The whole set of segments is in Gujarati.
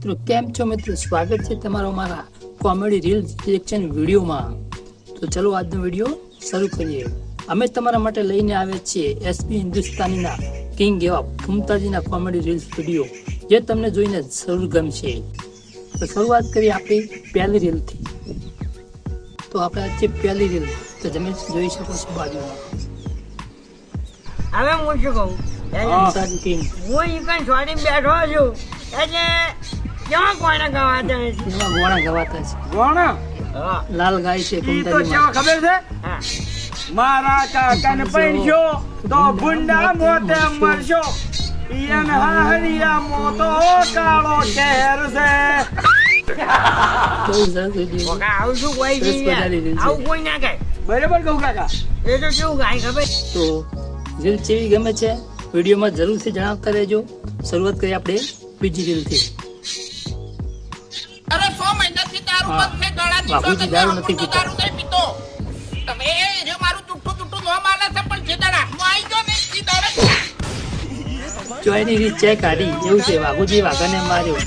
તો કેમ છો મિત્રો, સ્વાગત છે તમારો મારા કોમેડી રીલ રિએક્શન વિડીયોમાં। તો ચલો આજનો વિડીયો શરૂ કરીએ। અમે તમારા માટે લઈને આવ્યા છીએ એસપી હિન્દુસ્તાનીના કિંગ એવા ફૂમતાજીના કોમેડી રીલ્સ વિડીયો, જે તમને જોઈને જરૂર ગમશે। તો શરૂઆત કરીએ આપણી પહેલી રીલથી। તો આપણે આજે પહેલી રીલ તો તમે જોઈ શકો છો બાજુમાં। હવે હું શું કહું, ફૂમતાજી કિંગ હું ઈકન છોડીને બેઠો છું એટલે ક્યાં કોઈને ગવાતા નથી। એમાં ગોણા ગવાતા છે, ગોણા લાલ ગાય છે ઈ તો ફૂમતાજી કેવા ખબર છે? હા મારા કાકાને પૈણશો તો ભૂંડા મોતે મરશો, ઈયન હરિયા મોતો કાળો કેર છે। બહુ સરસ વિડીયો। કોકા આવું શું કોઈ સરસ નહીં યાર, મજાની રીલ છે। આવું કોઈ ના ગાય। બરાબર કહું કાકા? એ તો કેવું ગાય ખબર? તો રીલ કેવી ગમે છે વિડીયોમાં જરૂરથી જણાવતા રહેજો। શરૂઆત કરીએ આપણે બીજી રીલથી। અરે 6 મહિનાથી દારૂ હા. બંધ છે, ગળા દીધો બાપુજી તો દારૂ હું નથી તો પીતા। દારૂ નહીં પીતો। તમે જે મારું જુઠ્ઠું નો માને છે, પણ જે દાડા હાથમાં આવી ગયો ને એ દાડે ચોયની રીત ચેક કાઢી એવું છે, વાઘુજી વાઘાને માર્યો।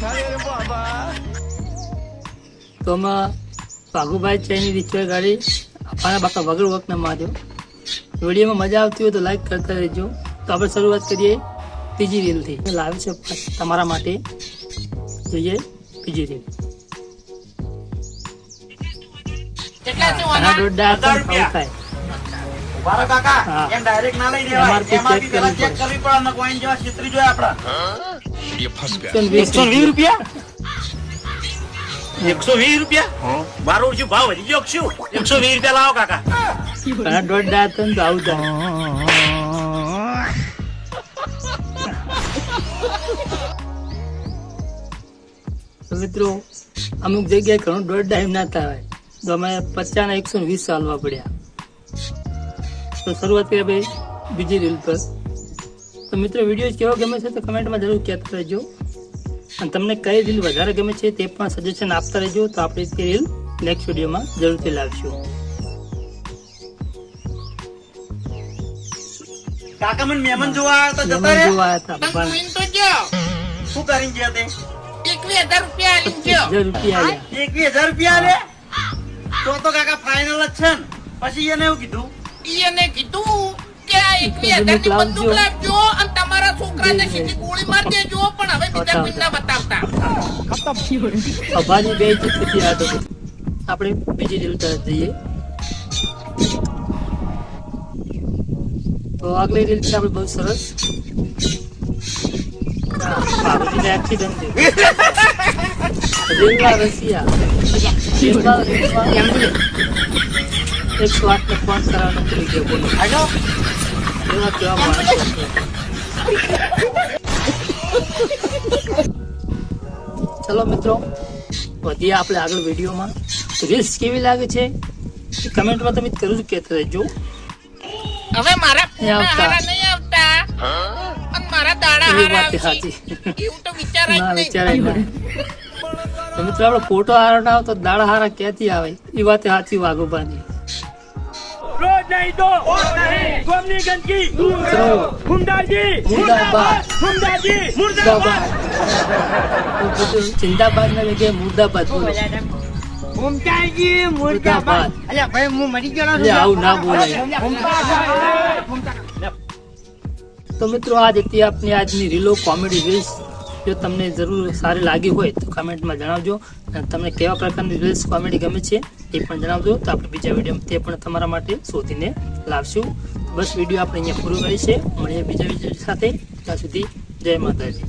તો આમાં વાઘુભાઈ ચેની રીત ચોય કાઢી આપણા બાપા વગર વખતને માર્યો। વિડીયોમાં મજા આવતી હોય તો લાઈક કરતા રહેજો। તો આપણે શરૂઆત કરીએ ત્રીજી રીલથી। લાવે છે તમારા માટે, જોઈએ બીજી રીલ। કેટલા છે આના વાના? દોડડા પણ ખાવું થાય। વારો કાકા હા. એમ ડાયરેક્ટ ના લઈ દેવાય, MRP એમાં બી check પેલા કરવી ચેક કરવી પડે ને કોઈન જેવા છિત્રી જોઈએ આપડા। 120 રૂપિયા 120 રૂપિયા મારો શું ભાવ વધી ગયો શું? 120 રૂપિયા લાવો કાકા। આના દોડડા હતા ને તો આવું થાય। તો મિત્રો અમુક જગ્યાએ ઘણું દોડડા એમ ના થાય, તો અમે 50 ને 120 ચાલવા પડ્યા। તો શરૂઆત કરીએ ભાઈ બીજી રીલ પર। તો મિત્રો વિડીયો કેવો ગમે છે તો કમેન્ટમાં જરૂર કહેતા રહેજો, અને તમને કઈ રીલ વધારે ગમે છે તે પણ સજેશન આપતા રહેજો। તો આપણે તે રીલ નેક્સ્ટ વિડીયોમાં જરૂરથી લાવશું। કાકા મને મહેમાન જોવા આવ્યા તો જતા મહેમાન રે, જોવા આવ્યા હતા પણ પણ જોઈને તો જો શું કરીને ગયા તે? 21,000 રૂપિયા આલીને ગયો। 1000 રૂપિયા આલ્યા। 21,000 રૂપિયા લે તો કાકા ફાઇનલ જ છે ને? પછી એને એવું કીધું ઈ એને કીધું કે આ 21,000 ની બંદૂક લાવજો અને તમારા છોકરાને સીધી ગોળી માર દેજો, પણ હવે બીજા કોઈ ના બતાવતા। અભાની બે જતી આ તો આપણે બીજી રીલ તરફ જઈએ। તો આગલી રીલ છે આપણે બહુ સરસ। બાબુજીને એક્સિડન્ટ થયું। રીલમાં રસિયા રીલમાં 108 ને ફોન કરવાનો ભૂલી ગયો, બોલો હાલો એવા કેવા માણસો છે। ચલો મિત્રો વધીએ આપણે આગળ વિડીયોમાં। રીલ્સ કેવી લાગે છે કમેન્ટમાં તમે જરૂર કહેતા રહેજો। હવે મારા નહીં આવતા. હારા નહીં આવતા અને મારા દાડા એવી હારા વાત આવશે, સાચી એવું તો વિચારાય જ ના નહીં। વિચારાય ના। તો મિત્રો આપણે ફોટો હારો ના આવે તો દાડા હારા ક્યાંથી આવે, એ વાત સાચી વાઘોબાની। રોજ નહીં તો ગોમની ગંદકી દૂર કરો, ફૂમતાજી મુર્દાબાદ ફૂમતાજી મુર્દાબાદ। તો બધું જિંદાબાદ ના જગ્યાએ મુર્દાબાદ બોલો। ફૂમતાજી મુર્દાબાદ। અલ્યા ભાઈ હું મરી ગયો એટલે આવું ના બોલાય। તો મિત્રો આ જ હતી આપની આજની રીલો કોમેડી રીલ્સ। જો તમને જરૂર સારી લાગી હોય તો કમેન્ટમાં જણાવજો, અને તમને કેવા પ્રકારની રીલ્સ કોમેડી ગમે છે એ પણ જણાવજો। તો આપણે બીજા વિડીયોમાં તે પણ તમારા માટે શોધીને લાવશું। બસ વિડીયો આપણે અહીંયા પૂરો કરીએ છીએ, મળીએ બીજા વિડીયો સાથે। ત્યાં સુધી જય માતાજી।